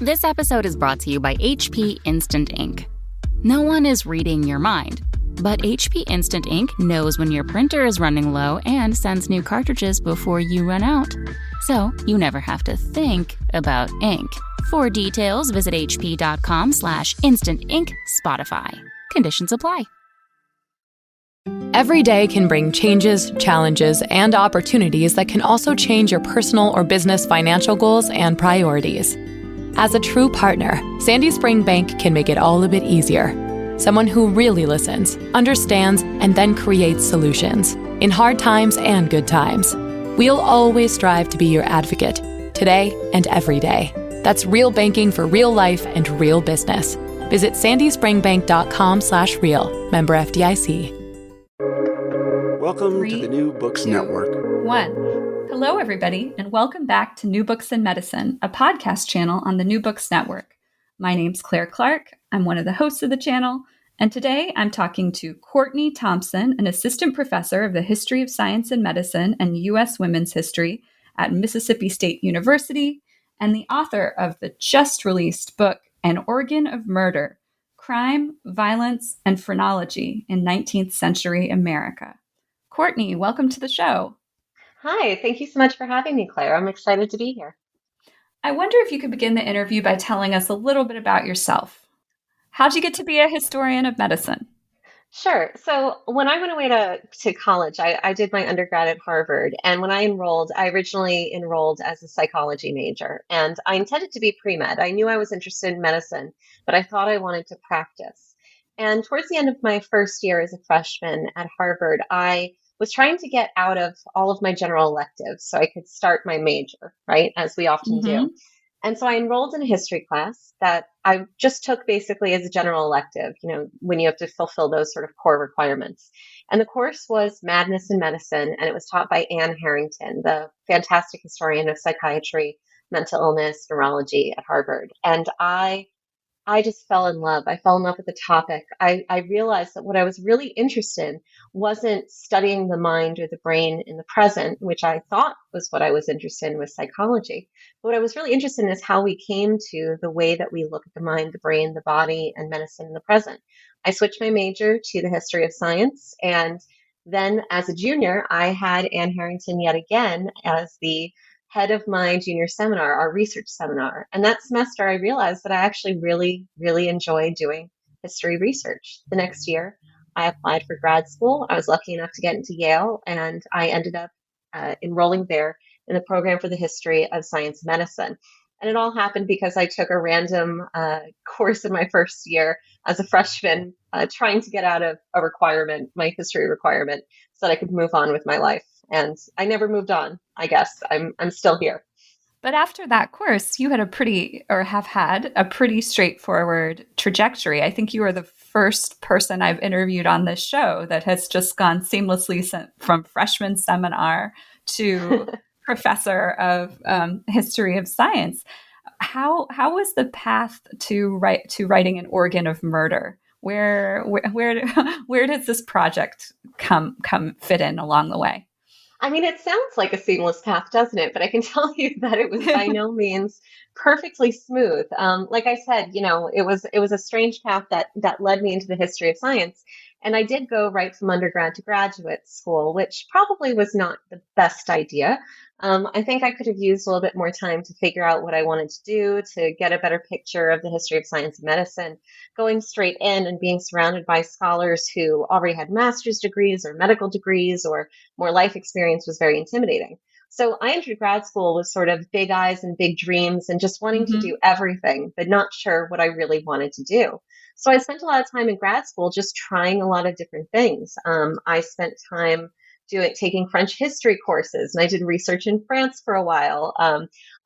This episode is brought to you by HP Instant Ink. No one is reading your mind, but HP Instant Ink knows when your printer is running low and sends new cartridges before you run out. So you never have to think about ink. For details, visit hp.com/instantink Spotify. Conditions apply. Every day can bring changes, challenges, and opportunities that can also change your personal or business financial goals and priorities. As a true partner, Sandy Spring Bank can make it all a bit easier. Someone who really listens, understands, and then creates solutions in hard times and good times. We'll always strive to be your advocate, today and every day. That's real banking for real life and real business. Visit sandyspringbank.com/real. Member FDIC. Welcome to the New Books Network. 1. Hello, everybody, and welcome back to New Books in Medicine, a podcast channel on the New Books Network. My name's Claire Clark. I'm one of the hosts of the channel, and today I'm talking to Courtney Thompson, an assistant professor of the History of Science and Medicine and U.S. Women's History at Mississippi State University, and the author of the just-released book, An Organ of Murder: Crime, Violence, and Phrenology in 19th Century America. Courtney, welcome to the show. Hi, thank you so much for having me, Claire. I'm excited to be here. I wonder if you could begin the interview by telling us a little bit about yourself. How'd you get to be a historian of medicine? Sure. So when I went away to college, I did my undergrad at Harvard. And when I enrolled, I originally enrolled as a psychology major. And I intended to be pre-med. I knew I was interested in medicine, but I thought I wanted to practice. And towards the end of my first year as a freshman at Harvard, I was trying to get out of all of my general electives so I could start my major, right, as we often do. And so I enrolled in a history class that I just took basically as a general elective, when you have to fulfill those sort of core requirements. And the course was Madness in Medicine, and it was taught by Anne Harrington, the fantastic historian of psychiatry, mental illness, neurology at Harvard. And I just fell in love. I fell in love with the topic. I realized that what I was really interested in wasn't studying the mind or the brain in the present, which I thought was what I was interested in with psychology. But what I was really interested in is how we came to the way that we look at the mind, the brain, the body, and medicine in the present. I switched my major to the history of science. And then as a junior, I had Anne Harrington yet again as the head of my junior seminar, our research seminar. And that semester, I realized that I actually really, really enjoy doing history research. The next year, I applied for grad school. I was lucky enough to get into Yale, and I ended up enrolling there in the program for the history of science and medicine. And it all happened because I took a random course in my first year as a freshman, trying to get out of a requirement, my history requirement, so that I could move on with my life. And I never moved on, I guess. I'm still here. But after that course, you had have had a pretty straightforward trajectory. I think you are the first person I've interviewed on this show that has just gone seamlessly from freshman seminar to professor of history of science. How was the path to writing An Organ of Murder? Where does this project come fit in along the way? I mean, it sounds like a seamless path, doesn't it? But I can tell you that it was by no means perfectly smooth. Like I said, it was a strange path that led me into the history of science. And I did go right from undergrad to graduate school, which probably was not the best idea. I think I could have used a little bit more time to figure out what I wanted to do, to get a better picture of the history of science and medicine. Going straight in and being surrounded by scholars who already had master's degrees or medical degrees or more life experience was very intimidating. So I entered grad school with sort of big eyes and big dreams and just wanting to do everything, but not sure what I really wanted to do. So I spent a lot of time in grad school just trying a lot of different things. I spent time taking French history courses, and I did research in France for a while.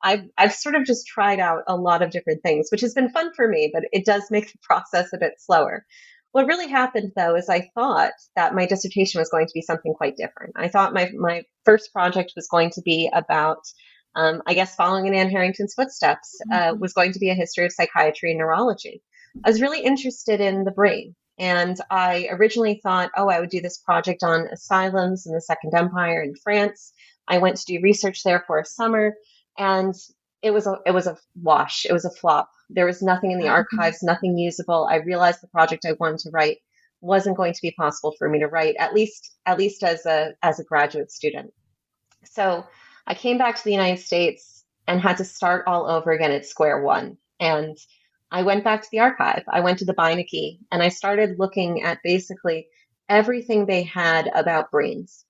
I've sort of just tried out a lot of different things, which has been fun for me, but it does make the process a bit slower. What really happened, though, is I thought that my dissertation was going to be something quite different. I thought my first project was going to be about, following in Anne Harrington's footsteps, was going to be a history of psychiatry and neurology. I was really interested in the brain. And I originally thought, I would do this project on asylums in the Second Empire in France. I went to do research there for a summer. And it was a wash. It was a flop. There was nothing in the archives, nothing usable. I realized the project I wanted to write wasn't going to be possible for me to write, at least as a graduate student. So I came back to the United States and had to start all over again at square one. And I went back to the archive. I went to the Beinecke and I started looking at basically everything they had about brains.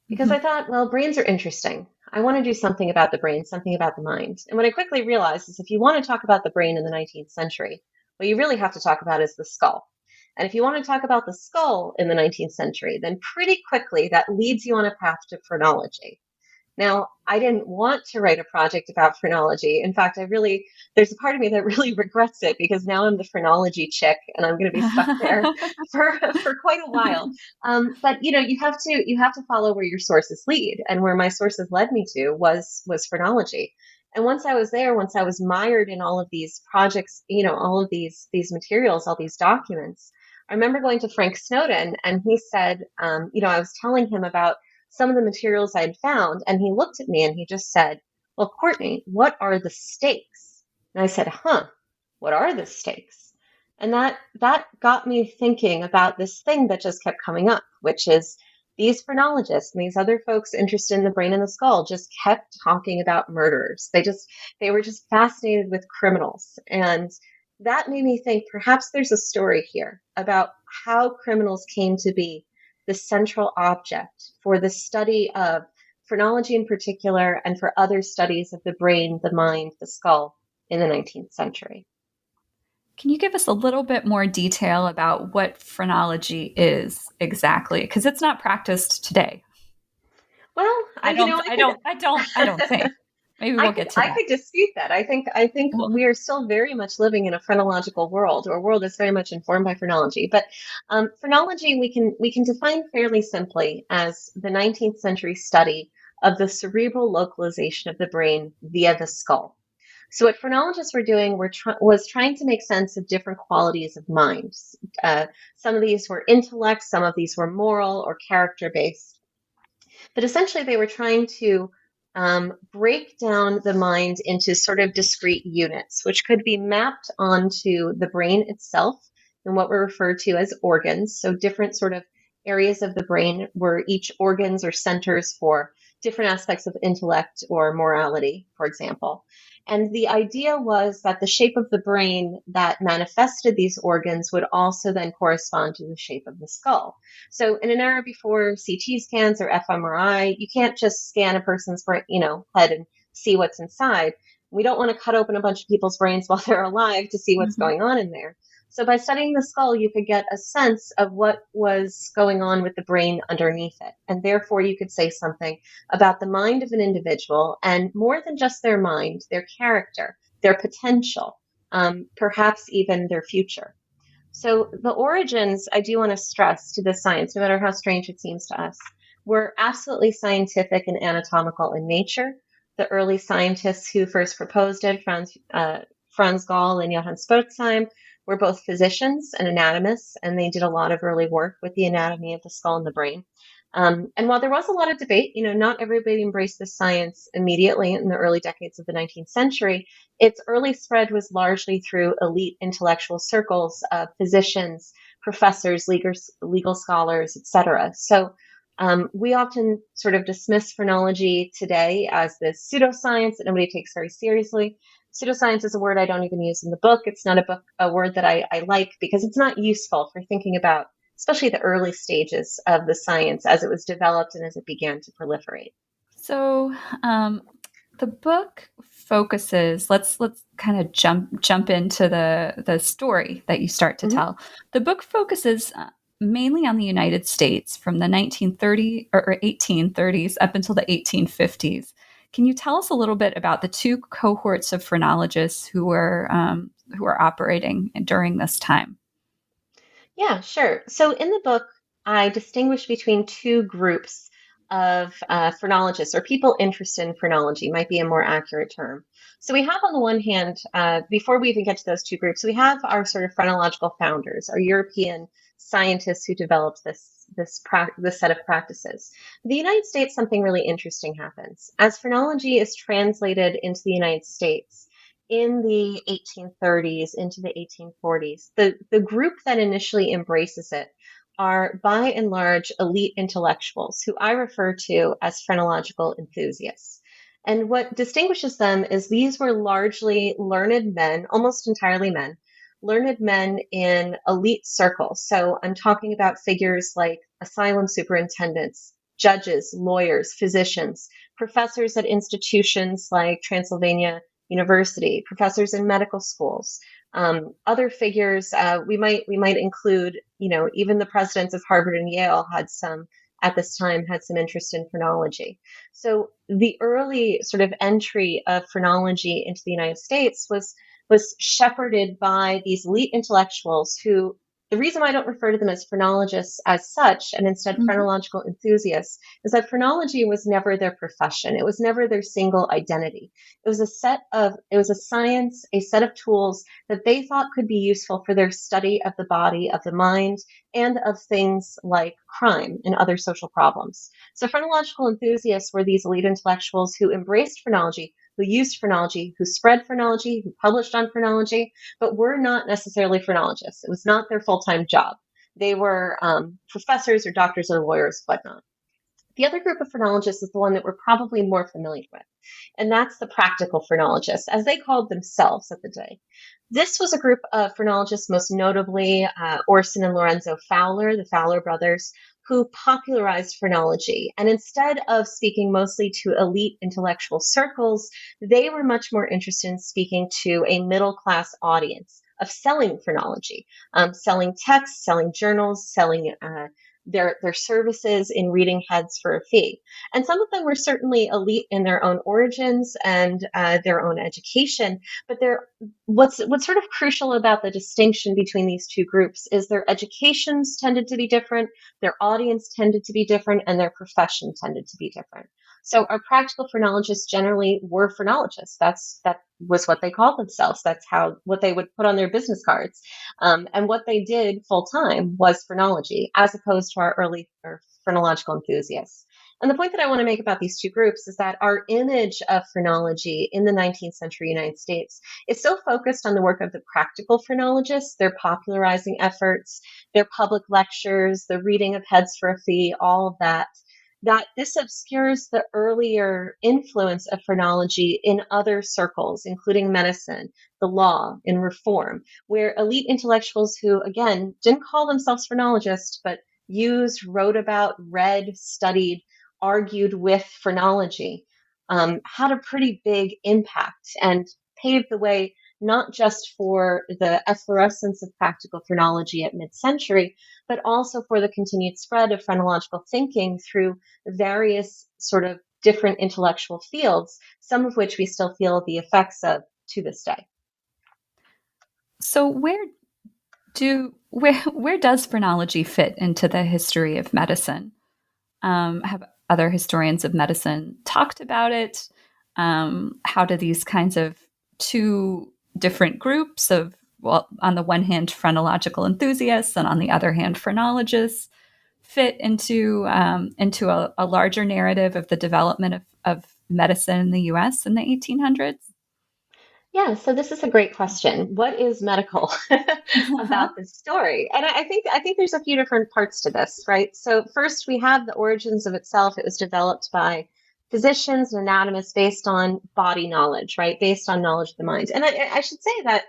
Because I thought, well, brains are interesting. I want to do something about the brain, something about the mind. And what I quickly realized is if you want to talk about the brain in the 19th century, what you really have to talk about is the skull. And if you want to talk about the skull in the 19th century, then pretty quickly that leads you on a path to phrenology. Now, I didn't want to write a project about phrenology. In fact, there's a part of me that really regrets it because now I'm the phrenology chick and I'm going to be stuck there for quite a while. But you have to follow where your sources lead, and where my sources led me to was phrenology. And once I was there, once I was mired in all of these projects, all of these materials, all these documents, I remember going to Frank Snowden, and he said, I was telling him about some of the materials I had found, and he looked at me and he just said, "Well, Courtney, what are the stakes?" And I said, "What are the stakes?" And that got me thinking about this thing that just kept coming up, which is these phrenologists and these other folks interested in the brain and the skull just kept talking about murderers. They were just fascinated with criminals. And that made me think perhaps there's a story here about how criminals came to be the central object for the study of phrenology in particular, and for other studies of the brain, the mind, the skull in the 19th century. Can you give us a little bit more detail about what phrenology is exactly? Because it's not practiced today. Well, I don't think. Maybe we'll get to that. I could dispute that. I think we are still very much living in a phrenological world, or a world that's very much informed by phrenology. But phrenology we can define fairly simply as the 19th century study of the cerebral localization of the brain via the skull. So what phrenologists were doing was trying to make sense of different qualities of mind. Some of these were intellect, some of these were moral or character-based. But essentially they were trying to break down the mind into sort of discrete units, which could be mapped onto the brain itself and what were referred to as organs. So different sort of areas of the brain were each organs or centers for different aspects of intellect or morality, for example. And the idea was that the shape of the brain that manifested these organs would also then correspond to the shape of the skull. So in an era before CT scans or fMRI, you can't just scan a person's brain, head and see what's inside. We don't want to cut open a bunch of people's brains while they're alive to see what's going on in there. So by studying the skull, you could get a sense of what was going on with the brain underneath it. And therefore, you could say something about the mind of an individual, and more than just their mind, their character, their potential, perhaps even their future. So the origins, I do want to stress to this science, no matter how strange it seems to us, were absolutely scientific and anatomical in nature. The early scientists who first proposed it, Franz Gall and Johann Spurzheim, were both physicians and anatomists, and they did a lot of early work with the anatomy of the skull and the brain. And while there was a lot of debate, not everybody embraced this science immediately in the early decades of the 19th century. Its early spread was largely through elite intellectual circles of physicians, professors, legal scholars, etc. So we often sort of dismiss phrenology today as this pseudoscience that nobody takes very seriously. Pseudoscience is a word I don't even use in the book. It's not a word that I like because it's not useful for thinking about, especially the early stages of the science as it was developed and as it began to proliferate. So the book focuses, let's kind of jump into the story that you start to tell. The book focuses mainly on the United States from the 1930s or 1830s up until the 1850s. Can you tell us a little bit about the two cohorts of phrenologists who were operating during this time? Yeah, sure. So in the book, I distinguish between two groups of phrenologists, or people interested in phrenology, might be a more accurate term. So we have on the one hand, before we even get to those two groups, we have our sort of phrenological founders, our European scientists who developed this this set of practices. In the United States, something really interesting happens. As phrenology is translated into the United States in the 1830s into the 1840s, the group that initially embraces it are by and large elite intellectuals who I refer to as phrenological enthusiasts. And what distinguishes them is these were largely learned men, almost entirely men, learned men in elite circles. So I'm talking about figures like asylum superintendents, judges, lawyers, physicians, professors at institutions like Transylvania University, professors in medical schools. Other figures, we might include, even the presidents of Harvard and Yale at this time had some interest in phrenology. So the early sort of entry of phrenology into the United States was shepherded by these elite intellectuals who, the reason why I don't refer to them as phrenologists as such, and instead phrenological enthusiasts, is that phrenology was never their profession. It was never their single identity. It was a science, a set of tools that they thought could be useful for their study of the body, of the mind, and of things like crime and other social problems. So phrenological enthusiasts were these elite intellectuals who embraced phrenology, who used phrenology, who spread phrenology, who published on phrenology, but were not necessarily phrenologists. It was not their full-time job. They were professors or doctors or lawyers, whatnot. The other group of phrenologists is the one that we're probably more familiar with, and that's the practical phrenologists, as they called themselves at the day. This was a group of phrenologists, most notably Orson and Lorenzo Fowler, the Fowler brothers, who popularized phrenology. And instead of speaking mostly to elite intellectual circles, they were much more interested in speaking to a middle-class audience, of selling phrenology, selling texts, selling journals, selling their services in reading heads for a fee. And some of them were certainly elite in their own origins and their own education. But what's sort of crucial about the distinction between these two groups is their educations tended to be different, their audience tended to be different, and their profession tended to be different. So our practical phrenologists generally were phrenologists. That was what they called themselves. That's what they would put on their business cards. And what they did full time was phrenology, as opposed to our early phrenological enthusiasts. And the point that I want to make about these two groups is that our image of phrenology in the 19th century United States is so focused on the work of the practical phrenologists, their popularizing efforts, their public lectures, the reading of heads for a fee, all of that this obscures the earlier influence of phrenology in other circles, including medicine, the law, and reform, where elite intellectuals who, again, didn't call themselves phrenologists, but used, wrote about, read, studied, argued with phrenology, had a pretty big impact and paved the way not just for the efflorescence of practical phrenology at mid-century, but also for the continued spread of phrenological thinking through various sort of different intellectual fields, some of which we still feel the effects of to this day. So where does phrenology fit into the history of medicine? Have other historians of medicine talked about it? How do these kinds of two different groups of, well, on the one hand, phrenological enthusiasts, and on the other hand, phrenologists, fit into a larger narrative of the development of medicine in the U.S. in the 1800s? Yeah, so this is a great question. What is medical about this story? And I think there's a few different parts to this, right? So first, we have the origins of itself. It was developed by physicians and anatomists based on body knowledge, right? Based on knowledge of the mind. And I should say that,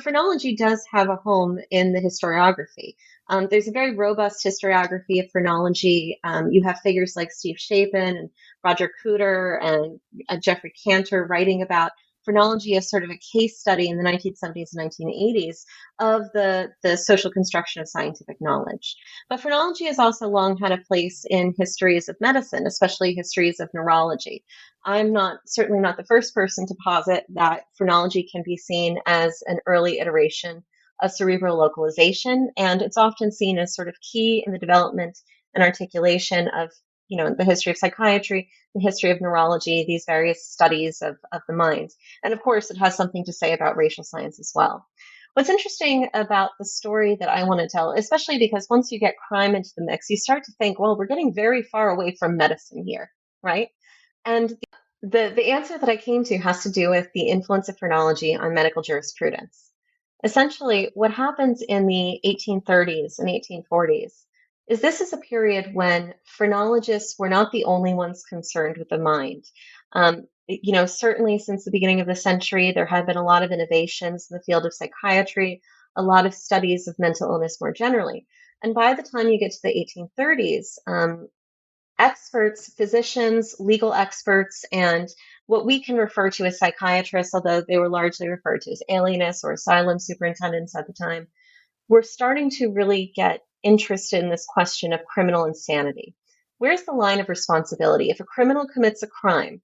phrenology does have a home in the historiography. There's a very robust historiography of phrenology. You have figures like Steve Chapin and Roger Cooter and Jeffrey Cantor writing about phrenology as sort of a case study in the 1970s and 1980s of the social construction of scientific knowledge. But phrenology has also long had a place in histories of medicine, especially histories of neurology. I'm certainly not the first person to posit that phrenology can be seen as an early iteration of cerebral localization, and it's often seen as sort of key in the development and articulation of the history of psychiatry, the history of neurology, these various studies of the mind. And of course, it has something to say about racial science as well. What's interesting about the story that I want to tell, especially because once you get crime into the mix, you start to think, well, we're getting very far away from medicine here, right? And the answer that I came to has to do with the influence of phrenology on medical jurisprudence. Essentially, what happens in the 1830s and 1840s is this is a period when phrenologists were not the only ones concerned with the mind. Certainly since the beginning of the century, there have been a lot of innovations in the field of psychiatry, a lot of studies of mental illness more generally. And by the time you get to the 1830s, experts, physicians, legal experts, and what we can refer to as psychiatrists, although they were largely referred to as alienists or asylum superintendents at the time, were starting to really get interested in this question of criminal insanity. Where's the line of responsibility? If a criminal commits a crime,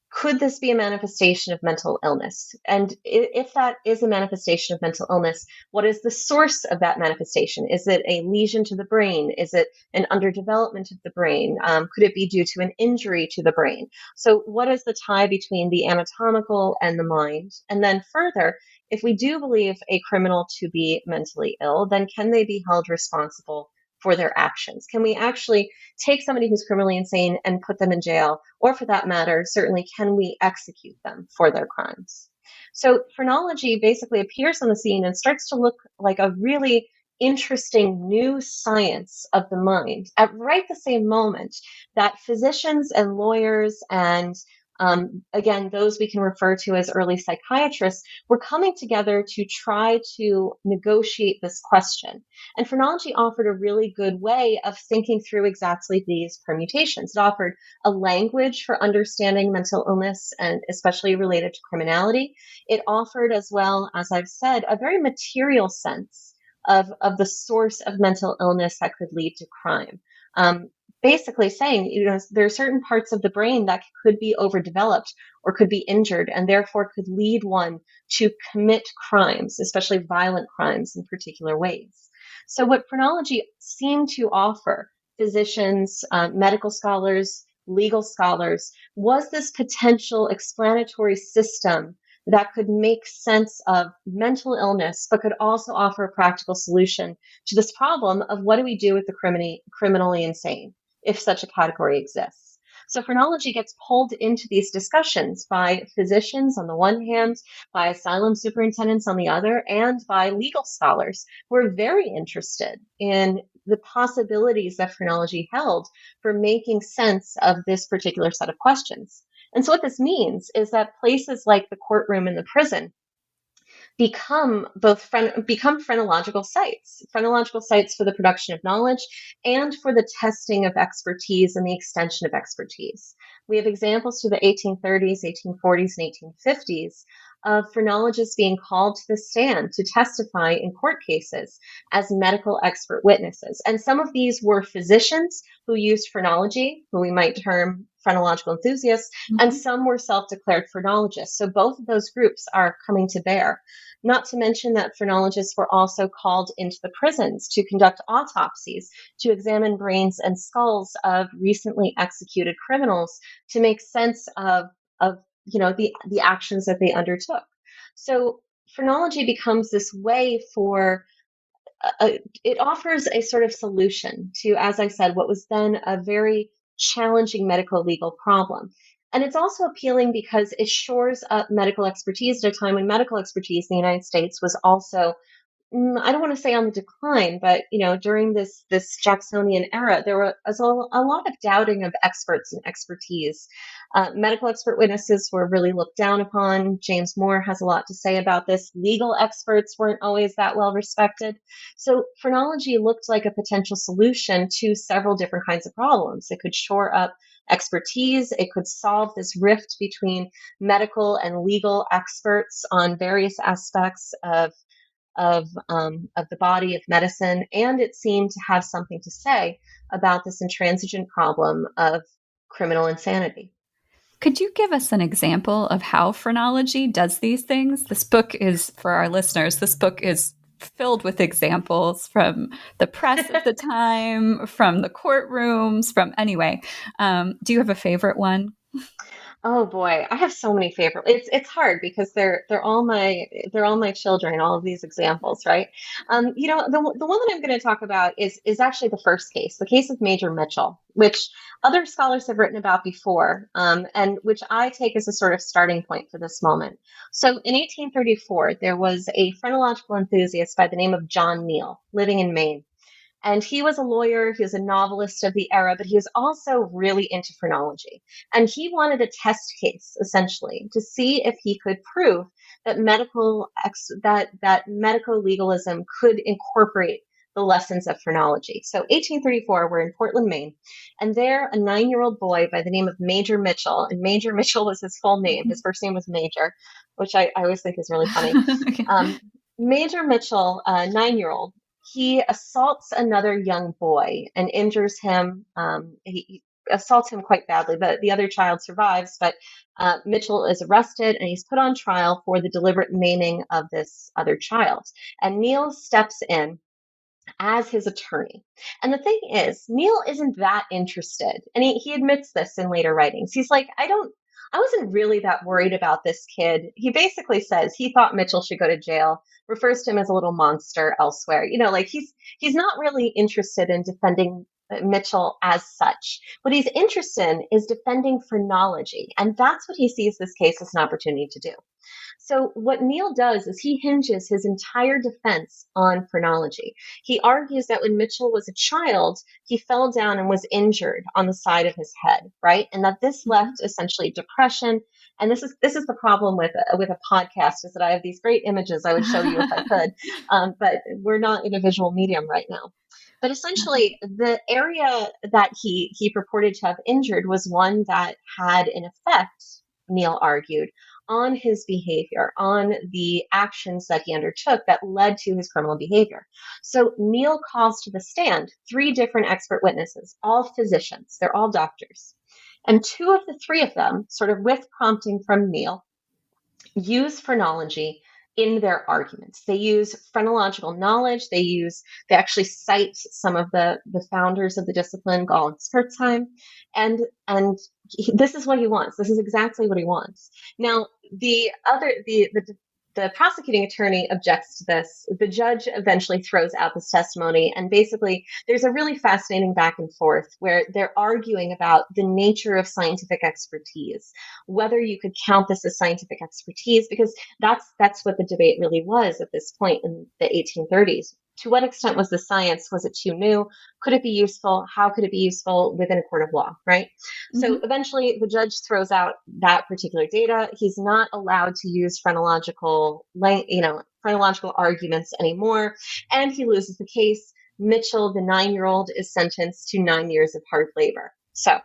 could this be a manifestation of mental illness? And if that is a manifestation of mental illness, what is the source of that manifestation? Is it a lesion to the brain? Is it an underdevelopment of the brain? Could it be due to an injury to the brain? So what is the tie between the anatomical and the mind? And then further, if we do believe a criminal to be mentally ill, then can they be held responsible for their actions? Can we actually take somebody who's criminally insane and put them in jail? Or for that matter, certainly, can we execute them for their crimes? So phrenology basically appears on the scene and starts to look like a really interesting new science of the mind at right the same moment that physicians and lawyers and again, those we can refer to as early psychiatrists, were coming together to try to negotiate this question. And phrenology offered a really good way of thinking through exactly these permutations. It offered a language for understanding mental illness, and especially related to criminality. It offered, as well, as I've said, a very material sense of the source of mental illness that could lead to crime. Basically saying, there are certain parts of the brain that could be overdeveloped or could be injured and therefore could lead one to commit crimes, especially violent crimes in particular ways. So what phrenology seemed to offer physicians, medical scholars, legal scholars, was this potential explanatory system that could make sense of mental illness, but could also offer a practical solution to this problem of what do we do with the criminally insane, if such a category exists. So phrenology gets pulled into these discussions by physicians on the one hand, by asylum superintendents on the other, and by legal scholars who are very interested in the possibilities that phrenology held for making sense of this particular set of questions. And so what this means is that places like the courtroom and the prison become phrenological sites for the production of knowledge and for the testing of expertise and the extension of expertise. We have examples to the 1830s, 1840s, and 1850s of phrenologists being called to the stand to testify in court cases as medical expert witnesses. And some of these were physicians who used phrenology, who we might term phrenological enthusiasts, and some were self-declared phrenologists. So both of those groups are coming to bear. Not to mention that phrenologists were also called into the prisons to conduct autopsies, to examine brains and skulls of recently executed criminals to make sense of the actions that they undertook. So phrenology becomes this way for it offers a sort of solution to, as I said, what was then a very challenging medical legal problem. And it's also appealing because it shores up medical expertise at a time when medical expertise in the United States was also, I don't want to say on the decline, but during this Jacksonian era, there was a lot of doubting of experts and expertise. Medical expert witnesses were really looked down upon. James Moore has a lot to say about this. Legal experts weren't always that well respected. So phrenology looked like a potential solution to several different kinds of problems. It could shore up expertise. It could solve this rift between medical and legal experts on various aspects of the body of medicine, and it seemed to have something to say about this intransigent problem of criminal insanity. Could you give us an example of how phrenology does these things? This book is, for our listeners, this book is filled with examples from the press at the time, from the courtrooms, from anyway. Do you have a favorite one? Oh boy, I have so many favorite. It's hard because they're all my children. All of these examples, right? The one that I'm going to talk about is actually the first case, the case of Major Mitchell, which other scholars have written about before, and which I take as a sort of starting point for this moment. So in 1834, there was a phrenological enthusiast by the name of John Neal living in Maine. And he was a lawyer, he was a novelist of the era, but he was also really into phrenology. And he wanted a test case, essentially, to see if he could prove that that medical legalism could incorporate the lessons of phrenology. So 1834, we're in Portland, Maine, and there a 9-year-old boy by the name of Major Mitchell, and Major Mitchell was his full name. His first name was Major, which I always think is really funny. Okay. Major Mitchell, 9-year-old, he assaults another young boy and injures him. He assaults him quite badly. The other child survives, but Mitchell is arrested and he's put on trial for the deliberate maiming of this other child. And Neal steps in as his attorney. And the thing is, Neal isn't that interested. And he admits this in later writings. He's like, I wasn't really that worried about this kid. He basically says he thought Mitchell should go to jail, refers to him as a little monster elsewhere. Like he's not really interested in defending Mitchell as such. What he's interested in is defending phrenology. And that's what he sees this case as an opportunity to do. So what Neal does is he hinges his entire defense on phrenology. He argues that when Mitchell was a child, he fell down and was injured on the side of his head, right? And that this left essentially depression. And this is the problem with a podcast, is that I have these great images I would show you if I could, but we're not in a visual medium right now. But essentially, the area that he purported to have injured was one that had an effect, Neal argued, on his behavior, on the actions that he undertook that led to his criminal behavior. So Neal calls to the stand 3 different expert witnesses, all physicians. They're all doctors. And 2 of the 3 of them, sort of with prompting from Neal, use phrenology in their arguments. They use phrenological knowledge. They actually cite some of the founders of the discipline, Gall and Spurzheim, and this is what he wants. This is exactly what he wants. Now, the prosecuting attorney objects to this. The judge eventually throws out this testimony, and basically there's a really fascinating back and forth where they're arguing about the nature of scientific expertise, whether you could count this as scientific expertise, because that's what the debate really was at this point in the 1830s. To what extent was the science? Was it too new? Could it be useful? How could it be useful within a court of law, right? Mm-hmm. So eventually the judge throws out that particular data. He's not allowed to use phrenological arguments anymore, and he loses the case. Mitchell, the 9-year-old, is sentenced to 9 years of hard labor. So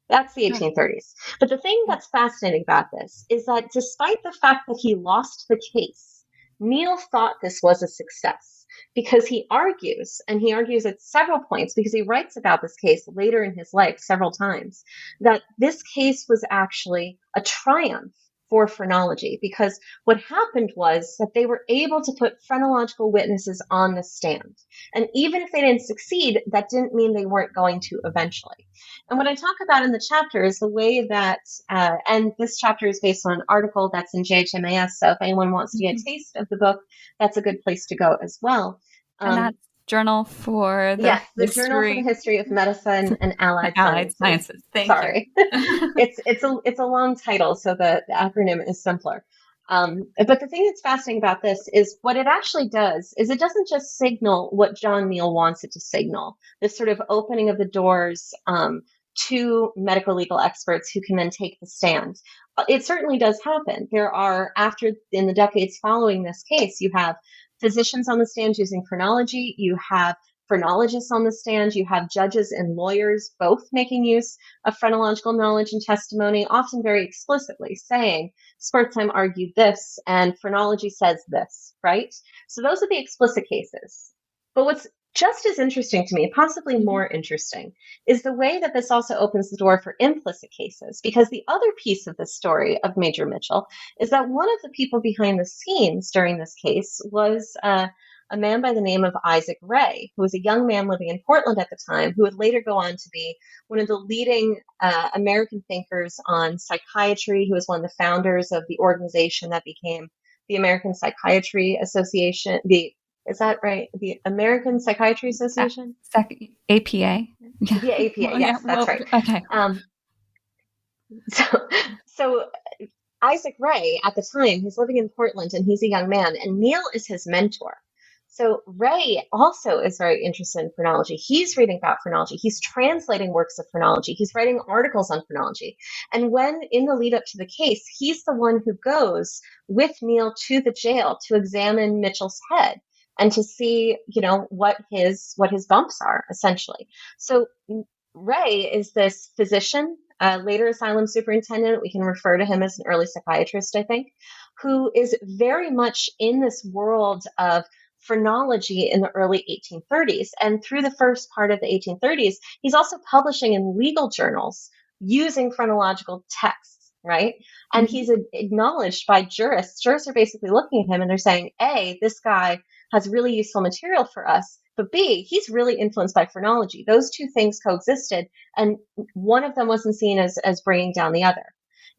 that's the 1830s. But the thing that's fascinating about this is that despite the fact that he lost the case, Neal thought this was a success. Because he argues at several points, because he writes about this case later in his life several times, that this case was actually a triumph for phrenology, because what happened was that they were able to put phrenological witnesses on the stand. And even if they didn't succeed, that didn't mean they weren't going to eventually. And what I talk about in the chapter is the way that, and this chapter is based on an article that's in JHMAS, so if anyone wants to get a taste of the book, that's a good place to go as well. And that's Journal for the Journal for the History of Medicine and Allied Sciences. Sorry. It's a long title, so the acronym is simpler. But the thing that's fascinating about this is what it actually does is it doesn't just signal what John Neal wants it to signal, this sort of opening of the doors to medical legal experts who can then take the stand. It certainly does happen. There are, in the decades following this case, you have physicians on the stand using phrenology, you have phrenologists on the stand, you have judges and lawyers both making use of phrenological knowledge and testimony, often very explicitly saying, Spurzheim argued this and phrenology says this, right? So those are the explicit cases. But what's just as interesting to me, possibly more interesting, is the way that this also opens the door for implicit cases, because the other piece of the story of Major Mitchell is that one of the people behind the scenes during this case was a a man by the name of Isaac Ray, who was a young man living in Portland at the time, who would later go on to be one of the leading American thinkers on psychiatry. He was one of the founders of the organization that became the American Psychiatry Association. Is that right? The American Psychiatry Association? APA. Yeah. The APA, Well, yes, that's right. Okay. So Isaac Ray, at the time, he's living in Portland and he's a young man, and Neil is his mentor. So Ray also is very interested in phrenology. He's reading about phrenology. He's translating works of phrenology. He's writing articles on phrenology. And when in the lead up to the case, he's the one who goes with Neil to the jail to examine Mitchell's head and to see, what his bumps are, essentially. So Ray is this physician, later asylum superintendent. We can refer to him as an early psychiatrist, I think, who is very much in this world of phrenology in the early 1830s. And through the first part of the 1830s, he's also publishing in legal journals using phrenological texts, right? And he's acknowledged by jurists. Jurists are basically looking at him and they're saying, A, this guy has really useful material for us, but B, he's really influenced by phrenology. Those two things coexisted, and one of them wasn't seen as bringing down the other.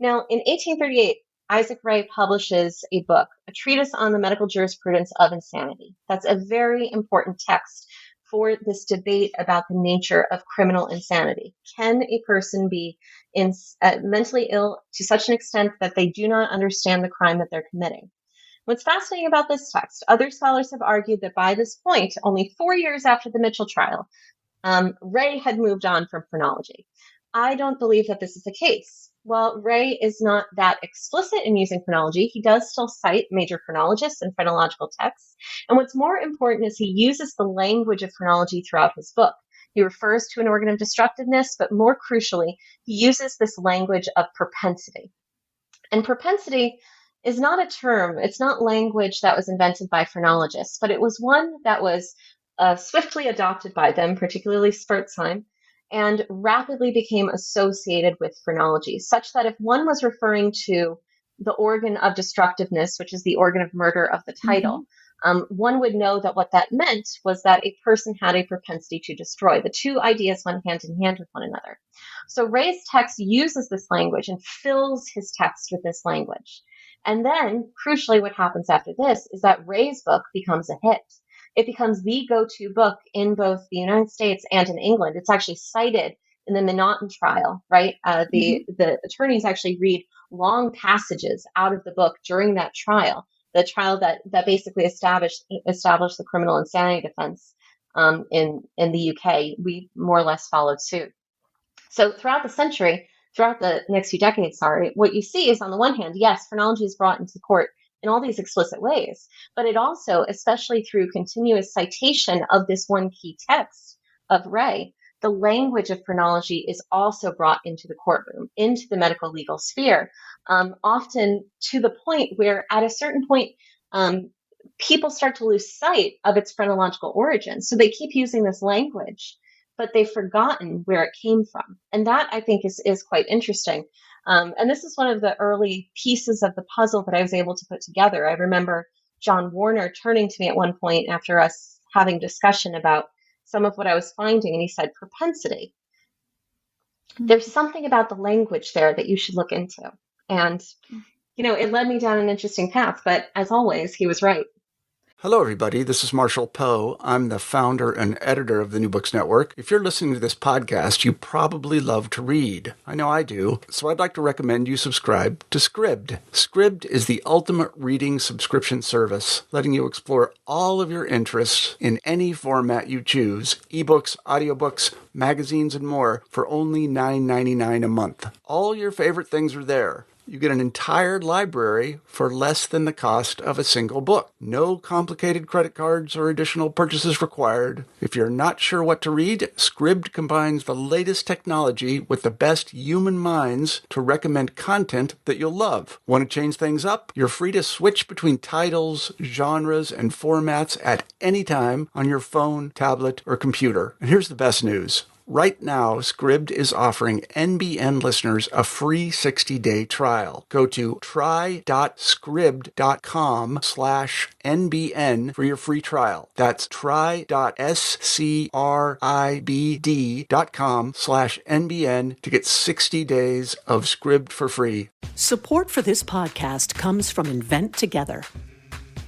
Now, in 1838, Isaac Ray publishes a book, a treatise on the medical jurisprudence of insanity. That's a very important text for this debate about the nature of criminal insanity. Can a person be mentally ill to such an extent that they do not understand the crime that they're committing? What's fascinating about this text, other scholars have argued that by this point, only 4 years after the Mitchell trial, Ray had moved on from phrenology. I don't believe that this is the case. While Ray is not that explicit in using phrenology, he does still cite major phrenologists and phrenological texts. And what's more important is he uses the language of phrenology throughout his book. He refers to an organ of destructiveness, but more crucially, he uses this language of propensity. And propensity is not a term, it's not language that was invented by phrenologists, but it was one that was swiftly adopted by them, particularly Spurzheim, and rapidly became associated with phrenology, such that if one was referring to the organ of destructiveness, which is the organ of murder of the title, one would know that what that meant was that a person had a propensity to destroy. The two ideas went hand in hand with one another. So Ray's text uses this language and fills his text with this language. And then, crucially, what happens after this is that Ray's book becomes a hit. It becomes the go-to book in both the United States and in England. It's actually cited in the Minotton trial, right? The attorneys actually read long passages out of the book during that trial, the trial that basically established the criminal insanity defense in the UK. We more or less followed suit. So throughout the next few decades, what you see is, on the one hand, yes, phrenology is brought into court in all these explicit ways, but it also, especially through continuous citation of this one key text of Ray, the language of phrenology is also brought into the courtroom, into the medical legal sphere, often to the point where at a certain point, people start to lose sight of its phrenological origins. So they keep using this language, but they've forgotten where it came from. And that, I think, is quite interesting. And this is one of the early pieces of the puzzle that I was able to put together. I remember John Warner turning to me at one point after us having discussion about some of what I was finding, and he said, propensity. There's something about the language there that you should look into. And, it led me down an interesting path, but as always, he was right. Hello, everybody. This is Marshall Poe. I'm the founder and editor of the New Books Network. If you're listening to this podcast, you probably love to read. I know I do. So I'd like to recommend you subscribe to Scribd. Scribd is the ultimate reading subscription service, letting you explore all of your interests in any format you choose: ebooks, audiobooks, magazines, and more for only $9.99 a month. All your favorite things are there. You get an entire library for less than the cost of a single book. No complicated credit cards or additional purchases required. If you're not sure what to read, Scribd combines the latest technology with the best human minds to recommend content that you'll love. Want to change things up? You're free to switch between titles, genres, and formats at any time on your phone, tablet, or computer. And here's the best news. Right now, Scribd is offering NBN listeners a free 60-day trial. Go to try.scribd.com/NBN for your free trial. That's try.scribd.com/NBN to get 60 days of Scribd for free. Support for this podcast comes from Invent Together.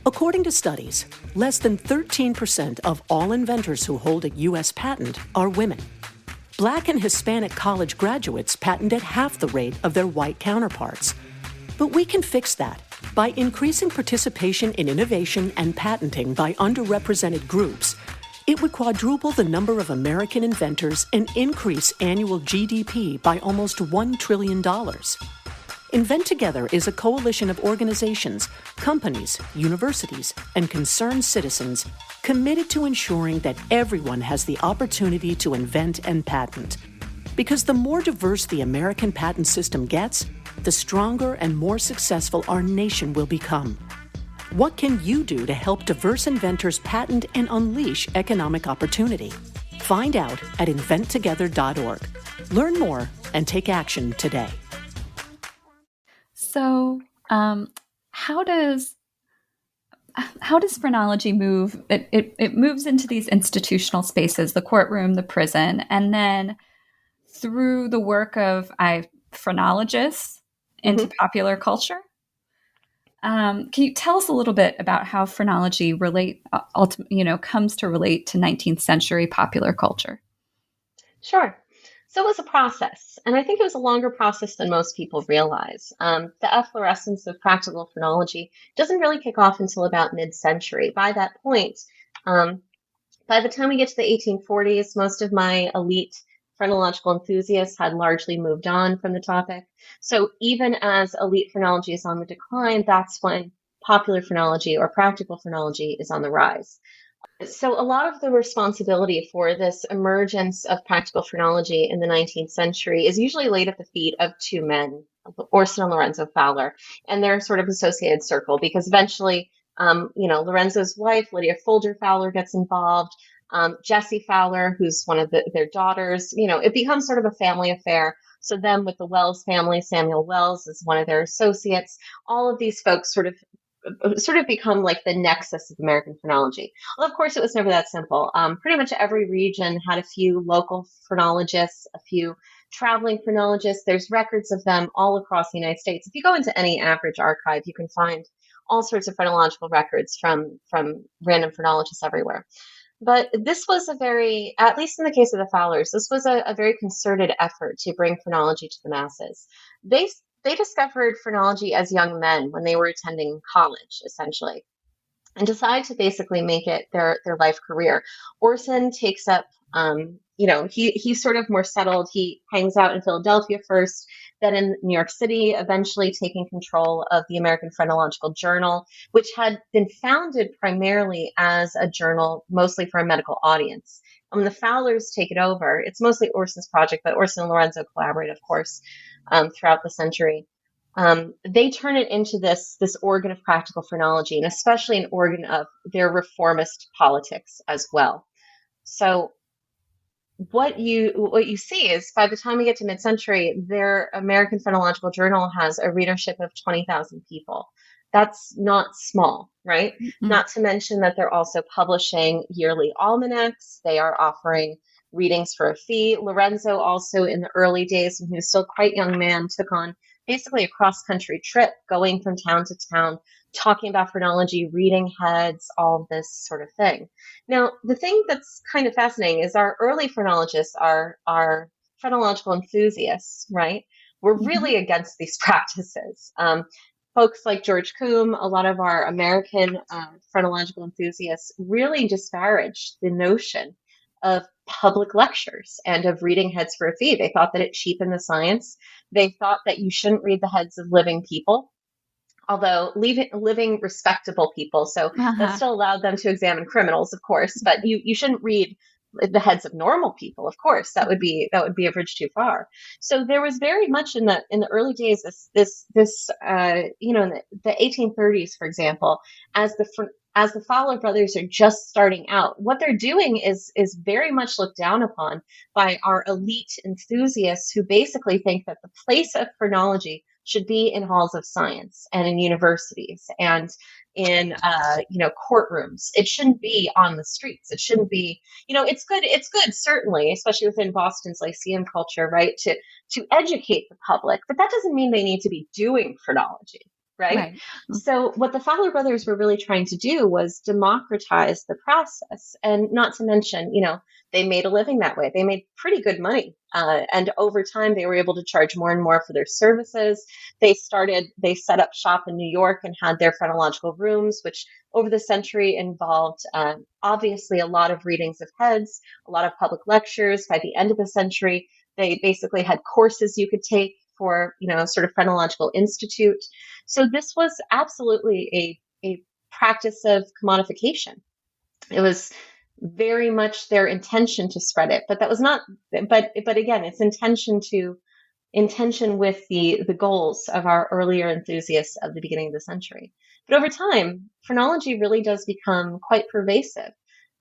According to studies, less than 13% of all inventors who hold a U.S. patent are women. Black and Hispanic college graduates patent at half the rate of their white counterparts. But we can fix that by increasing participation in innovation and patenting by underrepresented groups. It would quadruple the number of American inventors and increase annual GDP by almost $1 trillion. Invent Together is a coalition of organizations, companies, universities, and concerned citizens committed to ensuring that everyone has the opportunity to invent and patent. Because the more diverse the American patent system gets, the stronger and more successful our nation will become. What can you do to help diverse inventors patent and unleash economic opportunity? Find out at inventtogether.org. Learn more and take action today. So, how does phrenology move? It moves into these institutional spaces, the courtroom, the prison, and then through the work of phrenologists into popular culture. Can you tell us a little bit about how phrenology comes to relate to 19th century popular culture? Sure. So it was a process, and I think it was a longer process than most people realize. The efflorescence of practical phrenology doesn't really kick off until about mid-century. By that point, by the time we get to the 1840s, most of my elite phrenological enthusiasts had largely moved on from the topic. So even as elite phrenology is on the decline, that's when popular phrenology or practical phrenology is on the rise. So a lot of the responsibility for this emergence of practical phrenology in the 19th century is usually laid at the feet of two men, Orson and Lorenzo Fowler, and their sort of associated circle, because eventually, Lorenzo's wife, Lydia Folger Fowler, gets involved. Jessie Fowler, who's one of their daughters, it becomes sort of a family affair. So then with the Wells family, Samuel Wells is one of their associates. All of these folks sort of become like the nexus of American phrenology. Well, of course, it was never that simple. Pretty much every region had a few local phrenologists, a few traveling phrenologists. There's records of them all across the United States. If you go into any average archive, you can find all sorts of phrenological records from random phrenologists everywhere. But this was at least in the case of the Fowlers, this was a very concerted effort to bring phrenology to the masses. They discovered phrenology as young men when they were attending college, essentially, and decided to basically make it their life career. Orson takes up, he's sort of more settled. He hangs out in Philadelphia first, then in New York City, eventually taking control of the American Phrenological Journal, which had been founded primarily as a journal, mostly for a medical audience. And when the Fowlers take it over, it's mostly Orson's project, but Orson and Lorenzo collaborate, of course, throughout the century. They turn it into this organ of practical phrenology, and especially an organ of their reformist politics as well. So what you see is by the time we get to mid-century, their American Phrenological Journal has a readership of 20,000 people. That's not small, right? Mm-hmm. Not to mention that they're also publishing yearly almanacs. They are offering readings for a fee. Lorenzo also, in the early days, when he was still quite a young man, took on basically a cross-country trip, going from town to town, talking about phrenology, reading heads, all of this sort of thing. Now, the thing that's kind of fascinating is our early phrenologists are phrenological enthusiasts, right? We're really against these practices. Folks like George Combe, a lot of our American phrenological enthusiasts really disparaged the notion of public lectures and of reading heads for a fee. They thought that it cheapened the science. They thought that you shouldn't read the heads of living people, although living respectable people. So that still allowed them to examine criminals, of course, but you shouldn't read the heads of normal people, of course. That would be a bridge too far. So there was very much in the early days this in the 1830s, for example, as the as the Fowler brothers are just starting out, what they're doing is very much looked down upon by our elite enthusiasts who basically think that the place of phrenology should be in halls of science and in universities and in courtrooms. It shouldn't be on the streets. It shouldn't be, it's good certainly, especially within Boston's Lyceum culture, right, to educate the public, but that doesn't mean they need to be doing phrenology. Right. So what the Fowler brothers were really trying to do was democratize the process. And not to mention, they made a living that way. They made pretty good money. And over time, they were able to charge more and more for their services. They set up shop in New York and had their phrenological rooms, which over the century involved obviously a lot of readings of heads, a lot of public lectures. By the end of the century, they basically had courses you could take for, sort of phrenological institute. So this was absolutely a practice of commodification. It was very much their intention to spread it, but that was not, but again, it's intention with the goals of our earlier enthusiasts of the beginning of the century. But over time, phrenology really does become quite pervasive.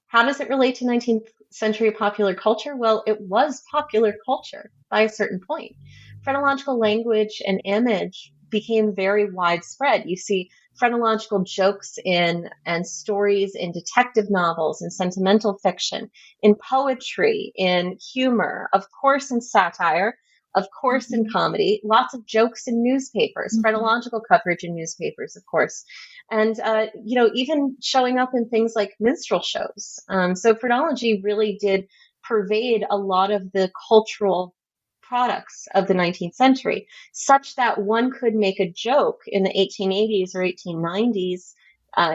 How does it relate to 19th century popular culture? Well, it was popular culture by a certain point. Phrenological language and image became very widespread. You see phrenological jokes and stories in detective novels, in sentimental fiction, in poetry, in humor, of course in satire, of course in comedy, lots of jokes in newspapers, phrenological coverage in newspapers, of course. And, even showing up in things like minstrel shows. So phrenology really did pervade a lot of the cultural products of the 19th century, such that one could make a joke in the 1880s or 1890s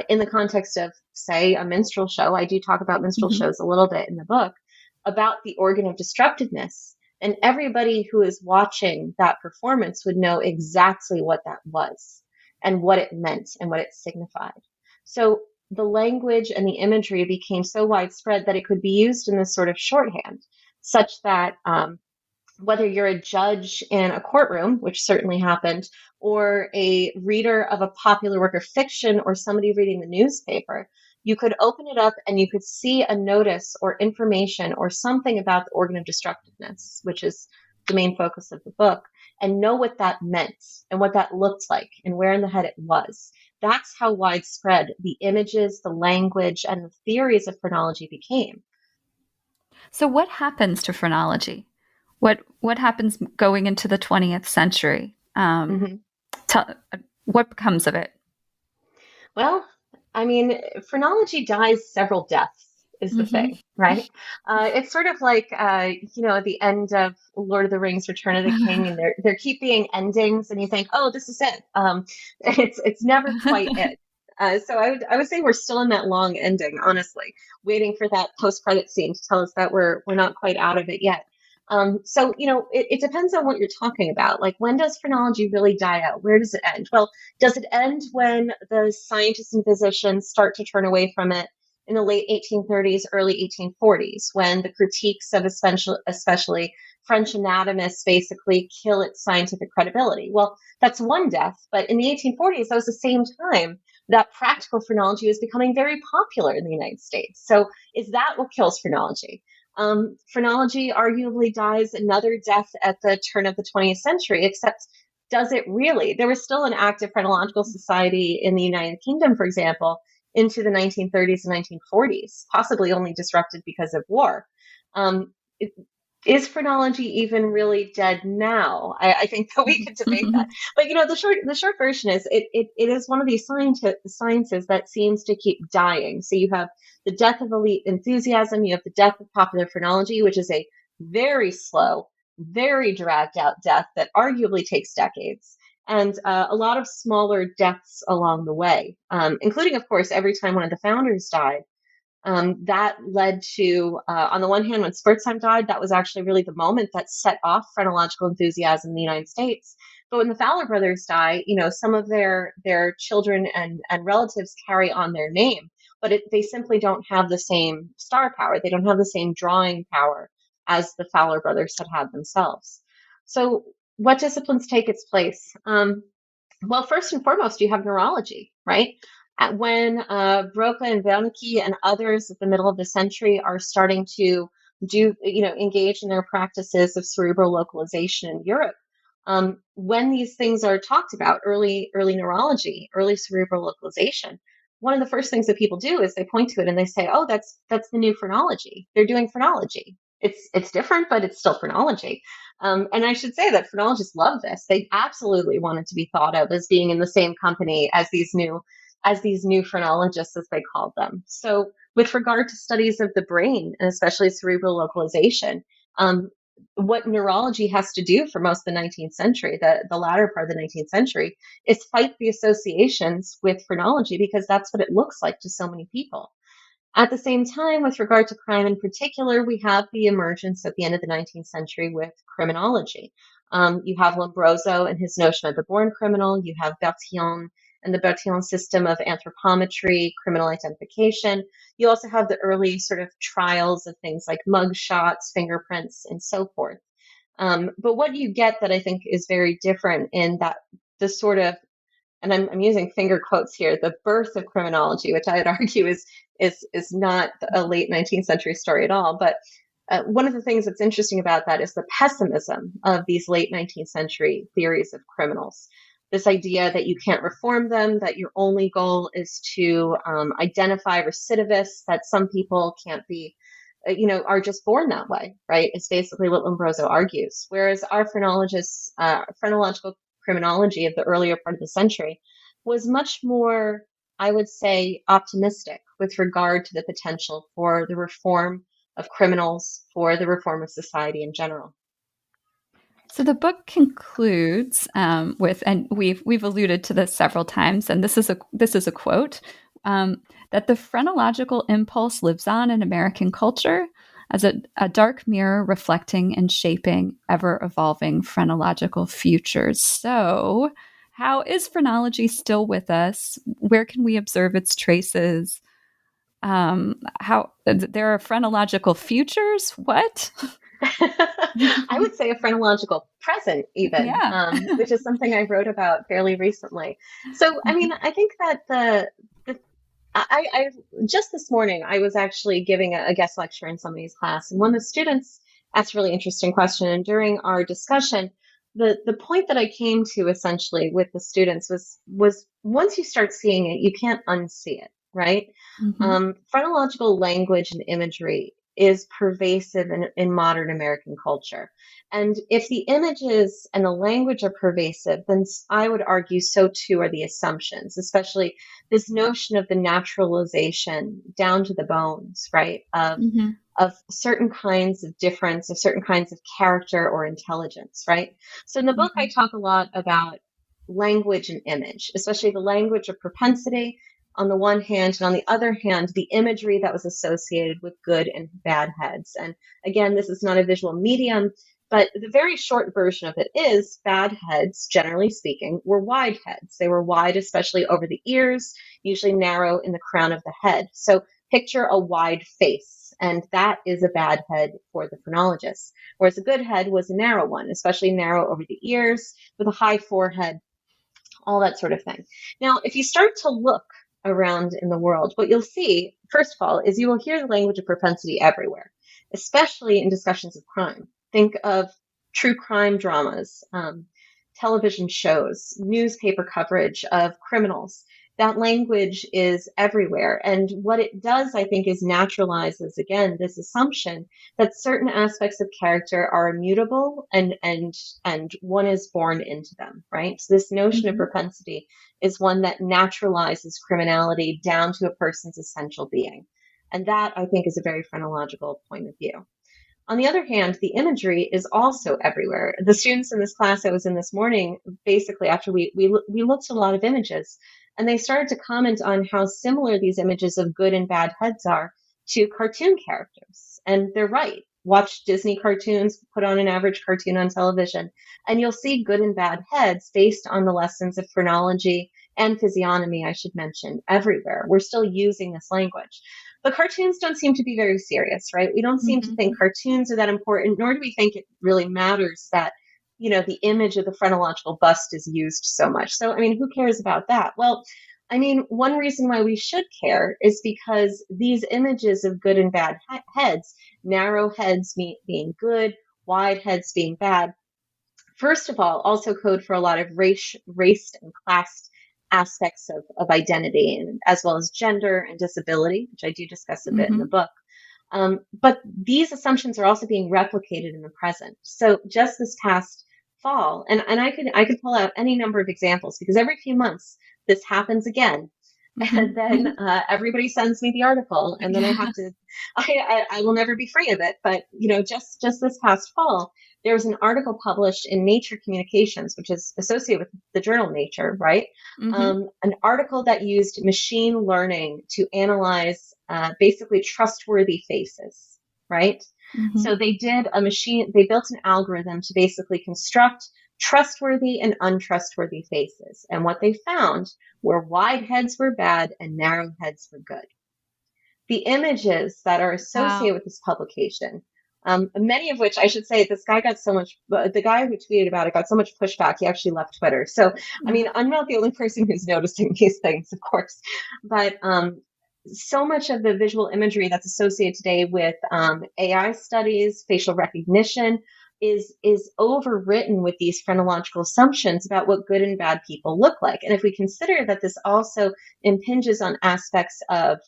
in the context of, say, a minstrel show. I do talk about minstrel shows a little bit in the book, about the organ of destructiveness. And everybody who is watching that performance would know exactly what that was and what it meant and what it signified. So the language and the imagery became so widespread that it could be used in this sort of shorthand, such that whether you're a judge in a courtroom, which certainly happened, or a reader of a popular work of fiction or somebody reading the newspaper, you could open it up and you could see a notice or information or something about the organ of destructiveness, which is the main focus of the book, and know what that meant and what that looked like and where in the head it was. That's how widespread the images, the language, and the theories of phrenology became. So what happens to phrenology? What happens going into the 20th century? What becomes of it? Well, I mean, phrenology dies several deaths is the thing, right? It's sort of like, at the end of Lord of the Rings, Return of the King, and there keep being endings, and you think, oh, this is it. It's never quite it. So I would say we're still in that long ending, honestly, waiting for that post-credit scene to tell us that we're not quite out of it yet. So, it depends on what you're talking about. Like, when does phrenology really die out? Where does it end? Well, does it end when the scientists and physicians start to turn away from it in the late 1830s, early 1840s, when the critiques of especially French anatomists basically kill its scientific credibility? Well, that's one death. But in the 1840s, that was the same time that practical phrenology was becoming very popular in the United States. So is that what kills phrenology? Phrenology arguably dies another death at the turn of the 20th century, except does it really? There was still an active phrenological society in the United Kingdom, for example, into the 1930s and 1940s, possibly only disrupted because of war. Is phrenology even really dead now? I think that we could debate that. But the short version is it is one of these sciences that seems to keep dying. So you have the death of elite enthusiasm, you have the death of popular phrenology, which is a very slow, very dragged out death that arguably takes decades, and a lot of smaller deaths along the way, including, of course, every time one of the founders died. That led to, on the one hand, when Spurzheim died, that was actually really the moment that set off phrenological enthusiasm in the United States. But when the Fowler brothers die, some of their children and relatives carry on their name, but they simply don't have the same star power. They don't have the same drawing power as the Fowler brothers had themselves. So what disciplines take its place? Well, first and foremost, you have neurology, right? When Broca and Wernicke and others at the middle of the century are starting to engage in their practices of cerebral localization in Europe, when these things are talked about, early neurology, early cerebral localization, one of the first things that people do is they point to it and they say, "Oh, that's the new phrenology. They're doing phrenology. It's different, but it's still phrenology." And I should say that phrenologists love this. They absolutely want it to be thought of as being in the same company as these new phrenologists, as they called them. So with regard to studies of the brain, and especially cerebral localization, what neurology has to do for most of the 19th century, the latter part of the 19th century, is fight the associations with phrenology, because that's what it looks like to so many people. At the same time, with regard to crime in particular, we have the emergence at the end of the 19th century with criminology. You have Lombroso and his notion of the born criminal. You have Bertillon and the Bertillon system of anthropometry, criminal identification. You also have the early sort of trials of things like mug shots, fingerprints, and so forth. But what you get that I think is very different in that the sort of, and I'm using finger quotes here, the birth of criminology, which I would argue is not a late 19th century story at all. But one of the things that's interesting about that is the pessimism of these late 19th century theories of criminals. This idea that you can't reform them, that your only goal is to identify recidivists, that some people can't be, are just born that way, right? It's basically what Lombroso argues. Whereas our phrenological criminology of the earlier part of the century was much more, I would say, optimistic with regard to the potential for the reform of criminals, for the reform of society in general. So the book concludes with, and we've alluded to this several times, and this is a quote, that the phrenological impulse lives on in American culture as a dark mirror reflecting and shaping ever-evolving phrenological futures. So how is phrenology still with us? Where can we observe its traces? How there are phrenological futures? What? I would say a phrenological present, even, which is something I wrote about fairly recently. So, I mean, I think that I just this morning, I was actually giving a guest lecture in somebody's class, and one of the students asked a really interesting question. And during our discussion, the point that I came to essentially with the students was once you start seeing it, you can't unsee it, right? Mm-hmm. Phrenological language and imagery is pervasive in modern American culture. And if the images and the language are pervasive, then I would argue so too are the assumptions, especially this notion of the naturalization down to the bones, right? Of certain kinds of difference, of certain kinds of character or intelligence, right? So in the book, I talk a lot about language and image, especially the language of propensity on the one hand, and on the other hand, the imagery that was associated with good and bad heads. And again, this is not a visual medium, but the very short version of it is bad heads, generally speaking, were wide heads. They were wide, especially over the ears, usually narrow in the crown of the head. So picture a wide face, and that is a bad head for the phrenologist. Whereas a good head was a narrow one, especially narrow over the ears, with a high forehead, all that sort of thing. Now, if you start to look around in the world, what you'll see, first of all, is you will hear the language of propensity everywhere, especially in discussions of crime. Think of true crime dramas, television shows, newspaper coverage of criminals. That language is everywhere. And what it does, I think, is naturalizes, again, this assumption that certain aspects of character are immutable and one is born into them, right? So this notion of propensity is one that naturalizes criminality down to a person's essential being. And that, I think, is a very phrenological point of view. On the other hand, the imagery is also everywhere. The students in this class I was in this morning, basically after we looked at a lot of images, and they started to comment on how similar these images of good and bad heads are to cartoon characters. And they're right. Watch Disney cartoons, put on an average cartoon on television, and you'll see good and bad heads based on the lessons of phrenology and physiognomy, I should mention, everywhere. We're still using this language. But cartoons don't seem to be very serious, right? We don't seem to think cartoons are that important, nor do we think it really matters that, the image of the phrenological bust is used so much. So, I mean, who cares about that? Well, I mean, one reason why we should care is because these images of good and bad heads, narrow heads being good, wide heads being bad, first of all, also code for a lot of race and class aspects of identity, and as well as gender and disability, which I do discuss a bit in the book. But these assumptions are also being replicated in the present. So just this past fall, and I could pull out any number of examples, because every few months this happens again. And then everybody sends me the article, and then I have to, I will never be free of it. But, just this past fall, there was an article published in Nature Communications, which is associated with the journal Nature, right? An article that used machine learning to analyze basically trustworthy faces, right? So they built an algorithm to basically construct trustworthy and untrustworthy faces. And what they found were wide heads were bad and narrow heads were good. The images that are associated with this publication, many of which I should say, the guy who tweeted about it got so much pushback, he actually left Twitter. So, I mean, I'm not the only person who's noticing these things, of course, but so much of the visual imagery that's associated today with AI studies, facial recognition, is overwritten with these phrenological assumptions about what good and bad people look like. And if we consider that this also impinges on aspects of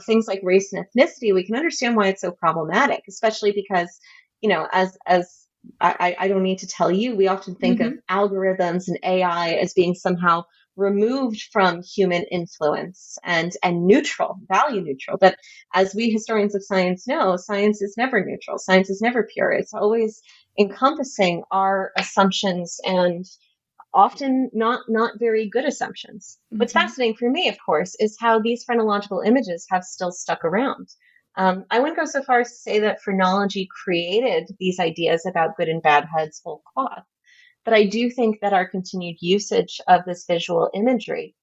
things like race and ethnicity, we can understand why it's so problematic, especially because, as I don't need to tell you, we often think of algorithms and AI as being somehow removed from human influence and value neutral. But as we historians of science know, science is never neutral. Science is never pure. It's always encompassing our assumptions, and often not very good assumptions. What's fascinating for me, of course, is how these phrenological images have still stuck around. I wouldn't go so far as to say that phrenology created these ideas about good and bad heads whole cloth. But I do think that our continued usage of this visual imagery,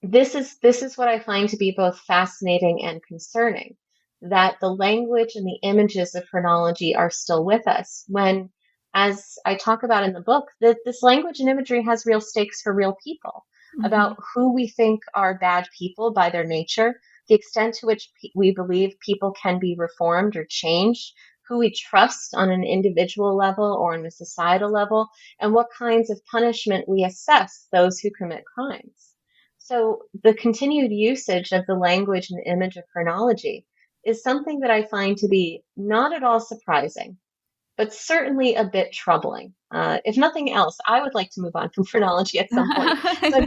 this is what I find to be both fascinating and concerning, that the language and the images of phrenology are still with us when, as I talk about in the book, that this language and imagery has real stakes for real people, about who we think are bad people by their nature, the extent to which we believe people can be reformed or changed, who we trust on an individual level or on a societal level, and what kinds of punishment we assess those who commit crimes. So the continued usage of the language and image of phrenology is something that I find to be not at all surprising, but certainly a bit troubling. If nothing else, I would like to move on from phrenology at some point. So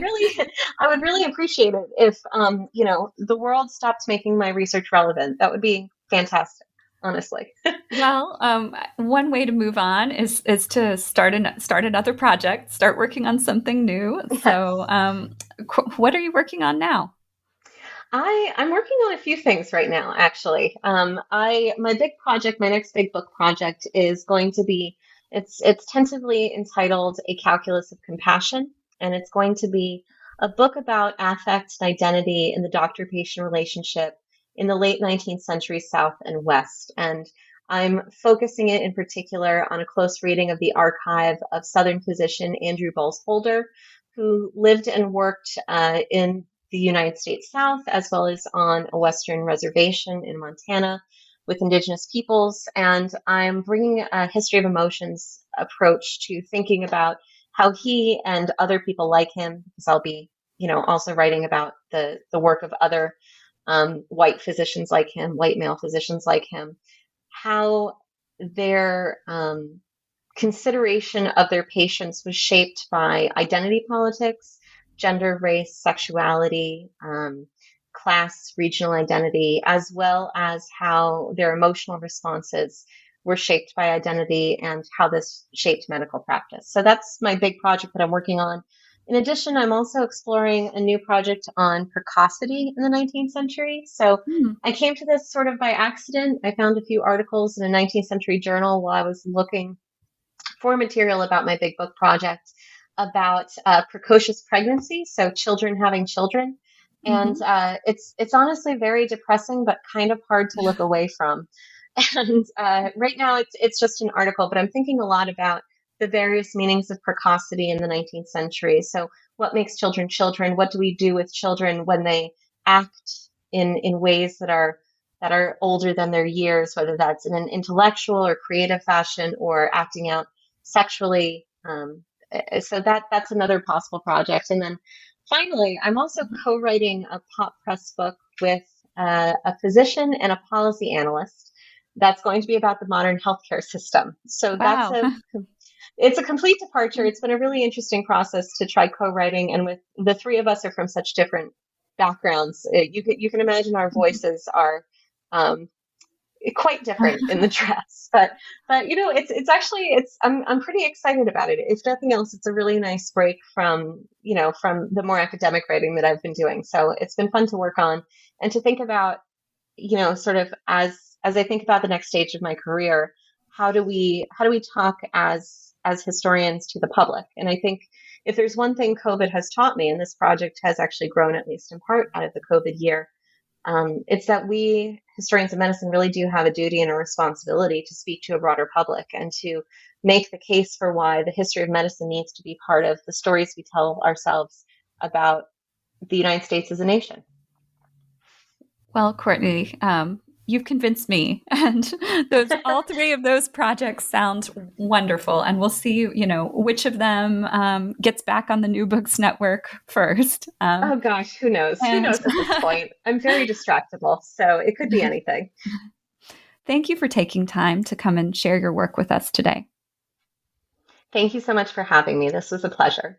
I would really appreciate it if, the world stopped making my research relevant. That would be fantastic, honestly. Well, one way to move on is to start another project, start working on something new. Yes. So, what are you working on now? I'm working on a few things right now, actually. My next big book project is going to be, it's tentatively entitled A Calculus of Compassion, and it's going to be a book about affect and identity in the doctor-patient relationship in the late 19th century South and West. And I'm focusing it in particular on a close reading of the archive of Southern physician Andrew Bowles-Holder, who lived and worked in the United States South, as well as on a Western reservation in Montana with indigenous peoples. And I'm bringing a history of emotions approach to thinking about how he and other people like him, because I'll be, also writing about the work of other white physicians like him, white male physicians like him, how their consideration of their patients was shaped by identity politics, gender, race, sexuality, class, regional identity, as well as how their emotional responses were shaped by identity and how this shaped medical practice. So that's my big project that I'm working on. In addition, I'm also exploring a new project on precocity in the 19th century. So I came to this sort of by accident. I found a few articles in a 19th century journal while I was looking for material about my big book project about precocious pregnancy, so children having children. And it's honestly very depressing, but kind of hard to look away from. And right now it's just an article, but I'm thinking a lot about the various meanings of precocity in the 19th century. So what makes children children? What do we do with children when they act in ways that are older than their years, whether that's in an intellectual or creative fashion or acting out sexually? So that's another possible project. And then finally, I'm also co-writing a pop press book with a physician and a policy analyst that's going to be about the modern healthcare system. So Wow. it's a complete departure. It's been a really interesting process to try co-writing, and with the three of us are from such different backgrounds. You can imagine our voices are quite different in the dress, but it's actually I'm pretty excited about it. If nothing else, it's a really nice break from the more academic writing that I've been doing. So it's been fun to work on and to think about, sort of as I think about the next stage of my career, how do we talk as historians to the public? And I think if there's one thing COVID has taught me, and this project has actually grown at least in part out of the COVID year, it's that we historians of medicine really do have a duty and a responsibility to speak to a broader public and to make the case for why the history of medicine needs to be part of the stories we tell ourselves about the United States as a nation. Well, Courtney, you've convinced me, and all three of those projects sound wonderful. And we'll see, which of them gets back on the New Books Network first. Oh gosh, who knows? Who knows at this point? I'm very distractible, so it could be anything. Thank you for taking time to come and share your work with us today. Thank you so much for having me. This was a pleasure.